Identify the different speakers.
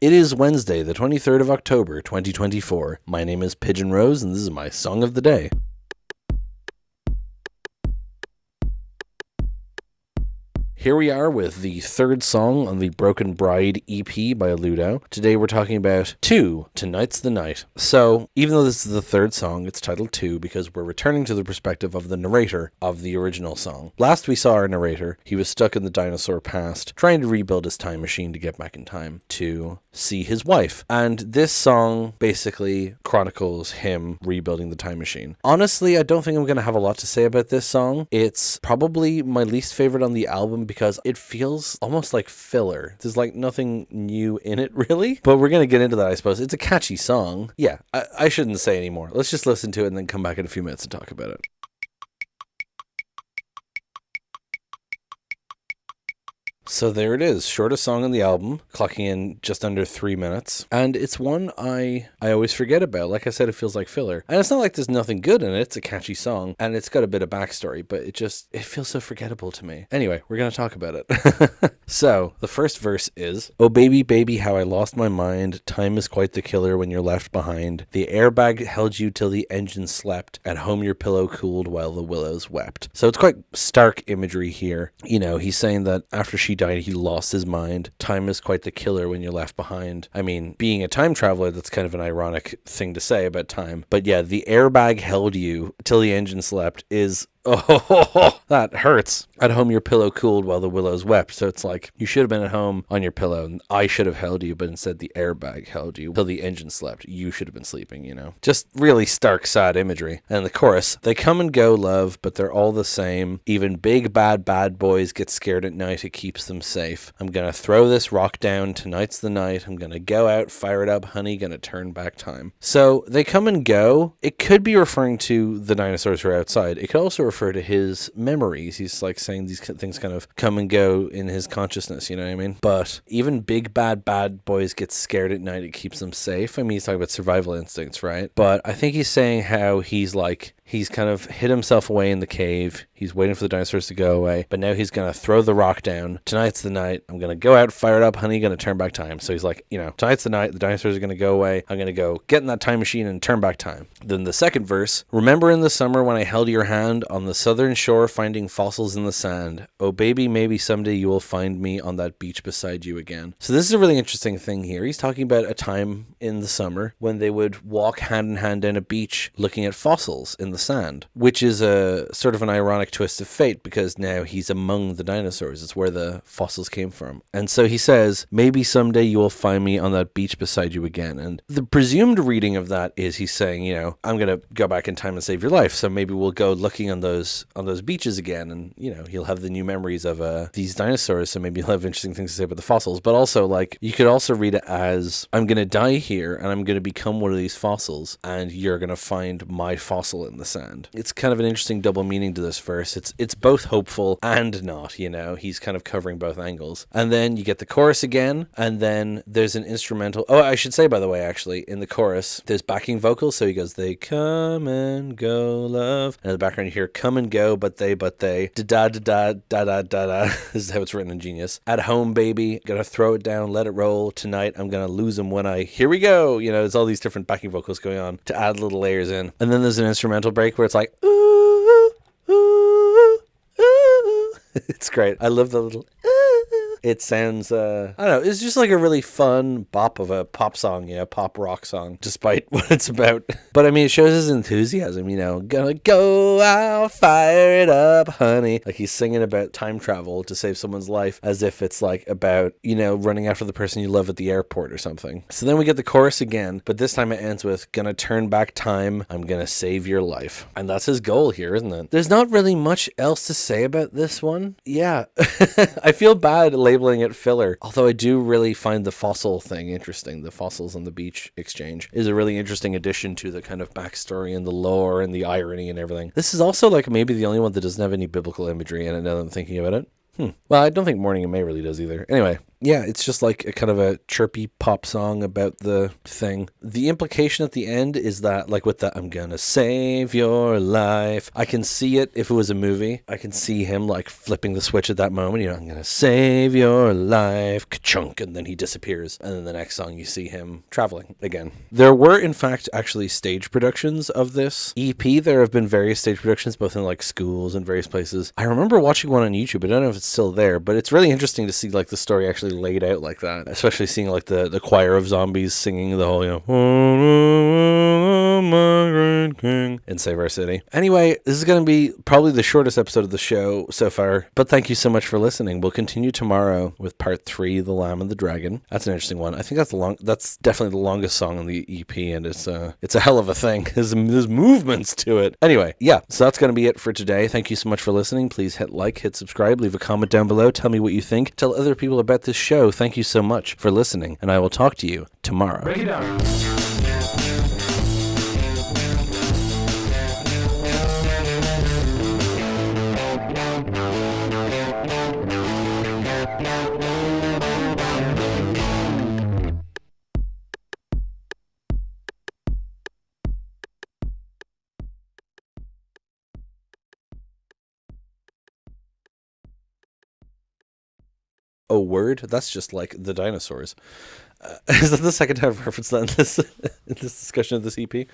Speaker 1: It is Wednesday, the 23rd of October, 2024. My name is Pigeon Rose, and this is my song of the day. Here we are with the third song on the Broken Bride EP by Ludo. Today we're talking about 2, Tonight's the Night. So, even though this is the third song, it's titled 2 because we're returning to the perspective of the narrator of the original song. Last we saw our narrator, he was stuck in the dinosaur past, trying to rebuild his time machine to get back in time to see his wife. And this song basically chronicles him rebuilding the time machine. Honestly, I don't think I'm going to have a lot to say about this song. It's probably my least favorite on the album because it feels almost like filler. There's like nothing new in it really, but we're going to get into that, I suppose. It's a catchy song. Yeah, I shouldn't say any more. Let's just listen to it and then come back in a few minutes and talk about it. So there it is, shortest song on the album, clocking in just under 3 minutes. And it's one I always forget about. Like I said, it feels like filler. And it's not like there's nothing good in it. It's a catchy song, and it's got a bit of backstory, but it feels so forgettable to me. Anyway, we're going to talk about it. So, the first verse is, "Oh baby, baby, how I lost my mind. Time is quite the killer when you're left behind. The airbag held you till the engine slept. At home your pillow cooled while the willows wept." So it's quite stark imagery here. You know, he's saying that after she died, he lost his mind. Time is quite the killer when you're left behind. I mean, being a time traveler, that's kind of an ironic thing to say about time. But yeah, the airbag held you till the engine slept is... oh, that hurts. At home, your pillow cooled while the willows wept. So it's like, you should have been at home on your pillow, and I should have held you, but instead the airbag held you till the engine slept. You should have been sleeping, you know? Just really stark, sad imagery. And the chorus, "They come and go, love, but they're all the same. Even big, bad boys get scared at night. It keeps them safe. I'm gonna throw this rock down. Tonight's the night. I'm gonna go out, fire it up, honey, gonna turn back time." So they come and go. It could be referring to the dinosaurs who are outside. It could also refer to his memories. He's like saying these things kind of come and go in his consciousness, you know what I mean? But even big bad boys get scared at night. It keeps them safe. I mean, he's talking about survival instincts, right? But I think he's saying how he's kind of hid himself away in the cave. He's waiting for the dinosaurs to go away, but now he's going to throw the rock down. Tonight's the night. I'm going to go out, fire it up, honey, going to turn back time. So he's like, you know, tonight's the night. The dinosaurs are going to go away. I'm going to go get in that time machine and turn back time. Then the second verse, "Remember in the summer when I held your hand on the southern shore finding fossils in the sand. Oh baby, maybe someday you will find me on that beach beside you again." So this is a really interesting thing here. He's talking about a time in the summer when they would walk hand in hand down a beach looking at fossils in the sand, which is a sort of an ironic twist of fate because now he's among the dinosaurs. It's where the fossils came from. And so he says, "Maybe someday you will find me on that beach beside you again." And the presumed reading of that is he's saying, you know, I'm going to go back in time and save your life. So maybe we'll go looking on those beaches again, and you know, he'll have the new memories of these dinosaurs. So maybe he'll have interesting things to say about the fossils. But also, like, you could also read it as, I'm going to die here and I'm going to become one of these fossils, and you're going to find my fossil in the sand. It's kind of an interesting double meaning to this verse. It's both hopeful and not, you know, he's kind of covering both angles. And then you get the chorus again, and then there's an instrumental. Oh, I should say, by the way, actually, in the chorus, there's backing vocals. So he goes, "They come and go, love." And in the background you hear, "Come and go, but they, da da da da da da da." This is how it's written in Genius. "At home, baby, gonna throw it down, let it roll. Tonight, I'm gonna lose him when I, here we go." You know, there's all these different backing vocals going on to add little layers in. And then there's an instrumental break where it's like, ooh, ooh, ooh. It's great. I love the little it sounds, I don't know, it's just like a really fun bop of a pop song, you know, pop rock song, despite what it's about. But I mean, it shows his enthusiasm, you know, "Gonna go out, fire it up, honey." Like he's singing about time travel to save someone's life as if it's like about, you know, running after the person you love at the airport or something. So then we get the chorus again, but this time it ends with, "Gonna turn back time, I'm gonna save your life." And that's his goal here, isn't it? There's not really much else to say about this one. Yeah. I feel bad labeling it filler, although I do really find the fossil thing interesting. The fossils on the beach exchange is a really interesting addition to the kind of backstory and the lore and the irony and everything. This is also like maybe the only one that doesn't have any biblical imagery in it now that I'm thinking about it. Well, I don't think Morning in May really does either. Anyway, Yeah, it's just like a kind of a chirpy pop song about the thing. The implication at the end is that, like with the "I'm gonna save your life," I can see it if it was a movie. I can see him like flipping the switch at that moment. You know, "I'm gonna save your life," ka-chunk, and then he disappears. And then the next song, you see him traveling again. There were, in fact, actually stage productions of this EP. There have been various stage productions, both in like schools and various places. I remember watching one on YouTube. I don't know if it's still there, but it's really interesting to see like the story actually laid out like that, especially seeing like the choir of zombies singing the whole, you know, my great king in Save Our City. Anyway, this is going to be probably the shortest episode of the show so far, but thank you so much for listening. We'll continue tomorrow with part 3, The Lamb and the Dragon. That's an interesting one. I think that's definitely the longest song on the EP, and it's a hell of a thing. There's movements to it. Anyway, yeah, so that's going to be it for today. Thank you so much for listening. Please hit like, hit subscribe, leave a comment down below. Tell me what you think. Tell other people about this show. Thank you so much for listening, and I will talk to you tomorrow. Break it down. Oh, word? That's just like the dinosaurs. Is that the second time I've referenced that in this discussion of this EP?